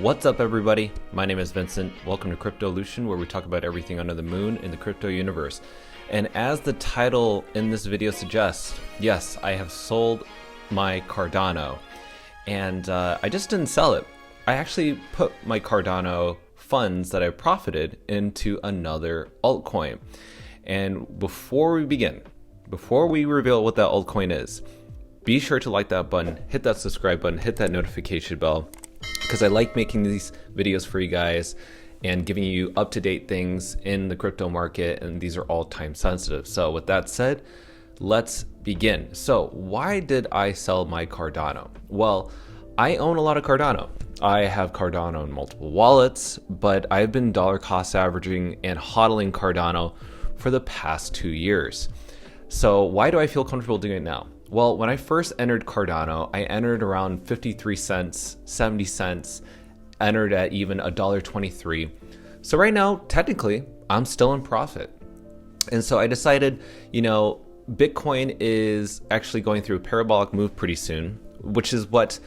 What's up, everybody? My name is Vincent. Welcome to Cryptolution, where we talk about everything under the moon in the crypto universe. And as the title in this video suggests, yes, I have sold my Cardano. And I just didn't sell it. I actually put my Cardano funds that I profited into another altcoin. And before we begin, before we reveal what that altcoin is, be sure to like that button, hit that subscribe button, hit that notification bell, because I like making these videos for you guys and giving you up-to-date things in the crypto market, and these are all time sensitive. So with that said, let's begin. So why did I sell my Cardano? Well, I own a lot of Cardano. I have Cardano in multiple wallets, but I've been dollar cost averaging and hodling Cardano for the past 2 years. So why do I feel comfortable doing it now? Well, when I first entered Cardano, I entered around 53 cents, 70 cents, entered at even $1.23. So right now, technically, I'm still in profit. And so I decided, Bitcoin is actually going through a parabolic move pretty soon, which is what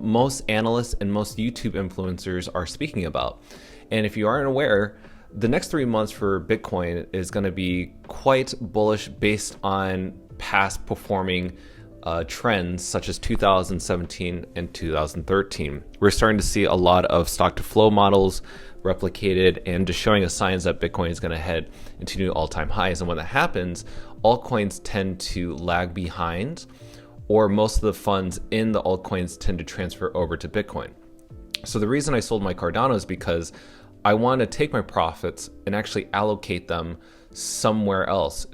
most analysts and most YouTube influencers are speaking about. And if you aren't aware, the next 3 months for Bitcoin is going to be quite bullish based on past performing trends such as 2017 and 2013. We're starting to see a lot of stock to flow models replicated and just showing us signs that Bitcoin is going to head into new all-time highs. And when that happens, altcoins tend to lag behind, or most of the funds in the altcoins tend to transfer over to Bitcoin. So the reason I sold my Cardano is because I want to take my profits and actually allocate them somewhere else,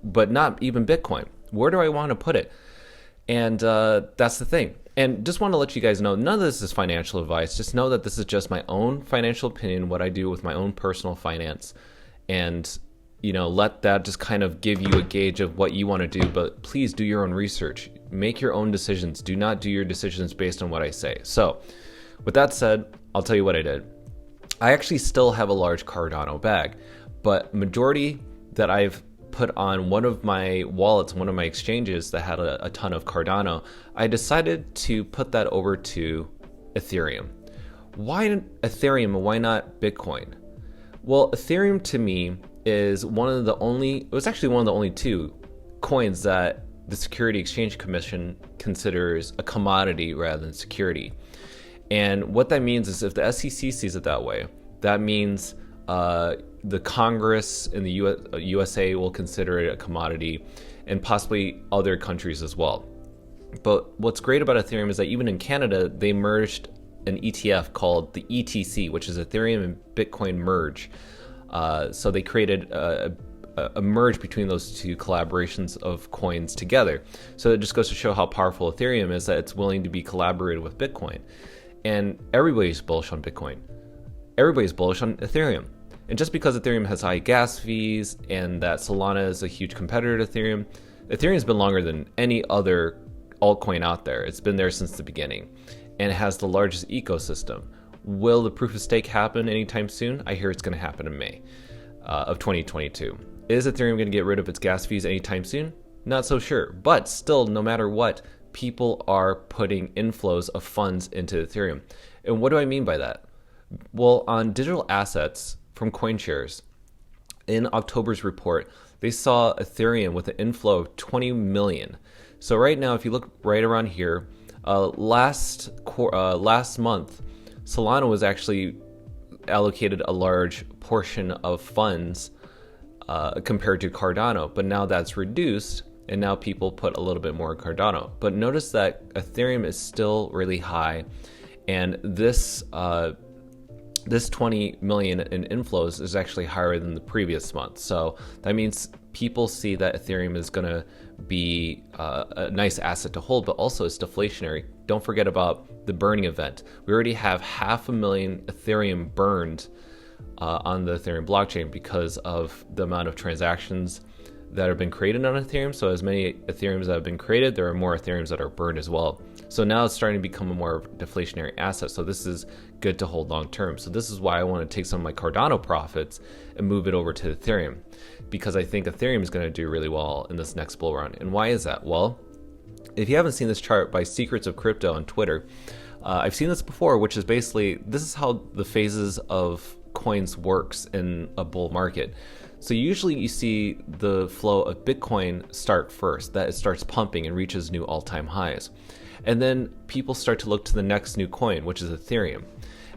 but not even Bitcoin. Where do I want to put it? And that's the thing. And just want to let you guys know, none of this is financial advice. Just know that this is just my own financial opinion, what I do with my own personal finance. And, let that just kind of give you a gauge of what you want to do. But please do your own research. Make your own decisions. Do not do your decisions based on what I say. So with that said, I'll tell you what I did. I actually still have a large Cardano bag, but majority that I've put on one of my wallets, one of my exchanges that had a ton of Cardano, I decided to put that over to Ethereum. Why Ethereum and why not Bitcoin? Well, Ethereum to me is it was actually one of the only two coins that the Security Exchange Commission considers a commodity rather than security. And what that means is if the SEC sees it that way, that means the Congress in the USA will consider it a commodity, and possibly other countries as well. But what's great about Ethereum is that even in Canada, they merged an ETF called the ETC, which is Ethereum and Bitcoin merge. So they created a merge between those two collaborations of coins together. So it just goes to show how powerful Ethereum is, that it's willing to be collaborated with Bitcoin. And everybody's bullish on Bitcoin. Everybody's bullish on Ethereum. And just because Ethereum has high gas fees and that Solana is a huge competitor to Ethereum, Ethereum's been longer than any other altcoin out there. It's been there since the beginning, and it has the largest ecosystem. Will the proof of stake happen anytime soon? I hear it's going to happen in May of 2022. Is Ethereum going to get rid of its gas fees anytime soon? Not so sure. But still, no matter what, people are putting inflows of funds into Ethereum. And what do I mean by that? Well, on digital assets from CoinShares, in October's report, they saw Ethereum with an inflow of 20 million. So right now, if you look right around here, last month, Solana was actually allocated a large portion of funds compared to Cardano, but now that's reduced, and now people put a little bit more in Cardano. But notice that Ethereum is still really high, and this 20 million in inflows is actually higher than the previous month. So that means people see that Ethereum is going to be a nice asset to hold, but also it's deflationary. Don't forget about the burning event. We already have 500,000 Ethereum burned on the Ethereum blockchain because of the amount of transactions that have been created on Ethereum. So as many Ethereums that have been created, there are more Ethereums that are burned as well. So now it's starting to become a more deflationary asset. So this is good to hold long term. So this is why I want to take some of my Cardano profits and move it over to Ethereum, because I think Ethereum is going to do really well in this next bull run. And why is that? Well, if you haven't seen this chart by Secrets of Crypto on Twitter, I've seen this before, which is basically, this is how the phases of coins works in a bull market. So usually you see the flow of Bitcoin start first, that it starts pumping and reaches new all-time highs. And then people start to look to the next new coin, which is Ethereum.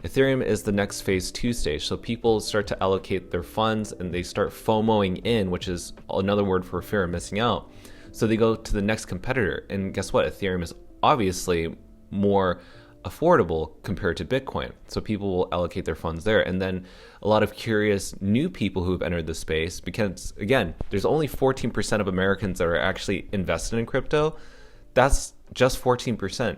Ethereum is the next phase 2 stage. So people start to allocate their funds and they start FOMOing in, which is another word for fear of missing out. So they go to the next competitor. And guess what? Ethereum is obviously more affordable compared to Bitcoin. So people will allocate their funds there. And then a lot of curious new people who have entered the space, because again, there's only 14% of Americans that are actually invested in crypto. That's just 14%.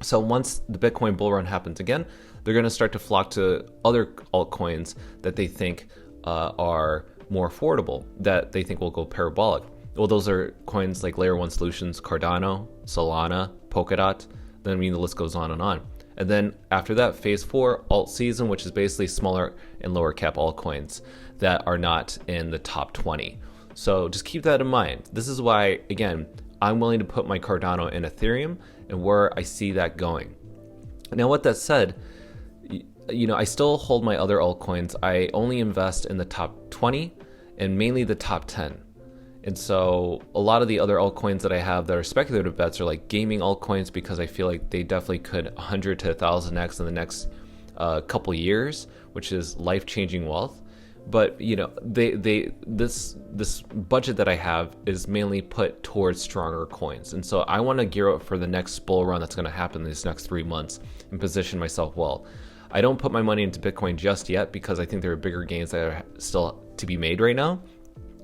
So once the Bitcoin bull run happens again, they're going to start to flock to other altcoins that they think are more affordable, that they think will go parabolic. Well, those are coins like Layer 1 Solutions, Cardano, Solana, Polkadot. Then I mean the list goes on. And then after that, phase 4, alt season, which is basically smaller and lower cap altcoins that are not in the top 20. So just keep that in mind. This is why, again, I'm willing to put my Cardano in Ethereum and where I see that going. Now, with that said, you know, I still hold my other altcoins. I only invest in the top 20 and mainly the top 10. And so a lot of the other altcoins that I have that are speculative bets are like gaming altcoins, because I feel like they definitely could 100 to 1,000x in the next couple years, which is life-changing wealth. But you know, this budget that I have is mainly put towards stronger coins, and so I want to gear up for the next bull run that's going to happen in these next 3 months and position myself well. I don't put my money into Bitcoin just yet because I think there are bigger gains that are still to be made right now.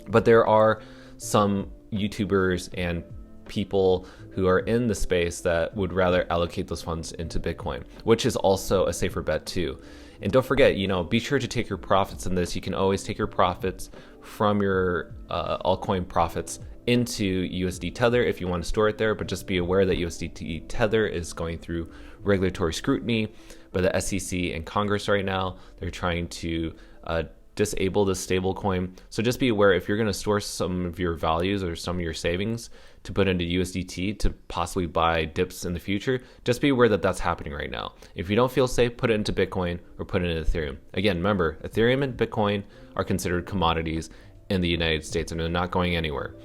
But there are some YouTubers and people who are in the space that would rather allocate those funds into Bitcoin, which is also a safer bet too. And don't forget, you know, be sure to take your profits in this. You can always take your profits from your altcoin profits into USD Tether if you want to store it there, but just be aware that USD Tether is going through regulatory scrutiny by the SEC and Congress right now. They're trying to disable the stable coin. So just be aware, if you're going to store some of your values or some of your savings to put into USDT to possibly buy dips in the future, just be aware that that's happening right now. If you don't feel safe, put it into Bitcoin or put it into Ethereum. Again, remember, Ethereum and Bitcoin are considered commodities in the United States and they're not going anywhere.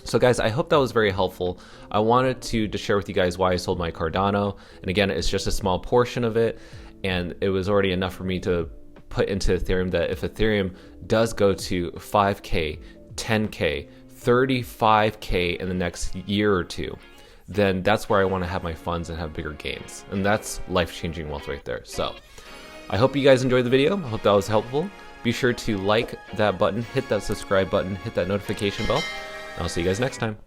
So guys, I hope that was very helpful. I wanted to share with you guys why I sold my Cardano. And again, it's just a small portion of it. And it was already enough for me to put into Ethereum that if Ethereum does go to 5K, 10K, 35K in the next year or two, then that's where I want to have my funds and have bigger gains. And that's life-changing wealth right there. So I hope you guys enjoyed the video. I hope that was helpful. Be sure to like that button, hit that subscribe button, hit that notification bell. And I'll see you guys next time.